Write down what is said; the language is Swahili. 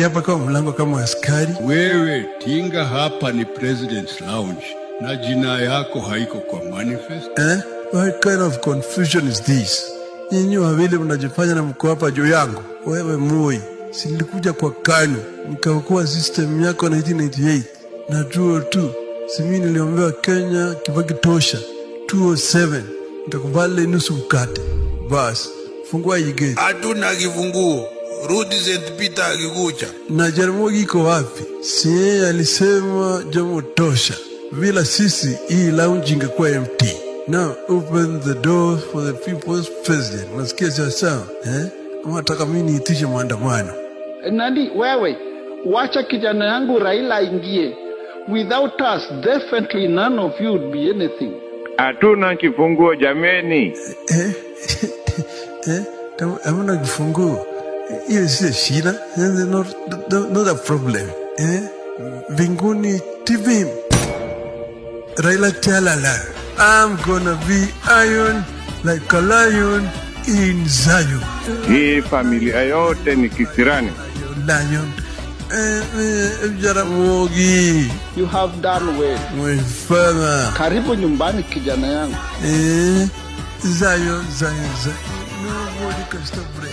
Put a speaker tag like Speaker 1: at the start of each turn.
Speaker 1: Hapa kwa mlango kama askari.
Speaker 2: Wewe tinga, hapa ni President's Lounge na jina yako haiko kwa manifest.
Speaker 1: What kind of confusion is this? Nyinyi wawili mnajifanya na mko hapa juu yangu. Wewe Moi, silikuja kwa KANU nikaokoa system yako 1998 na 202. Simi niliombewa Kenya Kibaki tosha 207. Nitakubali nusu mkate. Bas, fungua hii gate.
Speaker 3: Hatuna kifunguo. Rudi St. Peter akikucha.
Speaker 1: Na Jaramogi iko wapi? Si yeye alisema Jomo tosha. Bila sisi hii lounge ingekuwa empty. Now open the door for the people's president. Unasikia sasa? Unataka mimi niitishe maandamano?
Speaker 4: Nandi, wewe wacha kijana yangu Raila aingie. Without us, definitely none of you would be anything.
Speaker 5: Hatuna kifunguo jameni.
Speaker 1: Hamna kifunguo. Hiyo si shida. Not a problem. Binguni TV. Raila Chalala. I'm gonna be iron like a lion in Zion.
Speaker 5: Hii familia yote ni kisirani.
Speaker 1: Lion. Jaramogi.
Speaker 4: You have done well.
Speaker 1: My father.
Speaker 4: Karibu nyumbani kijana yangu.
Speaker 1: Zion. Nobody can stop me.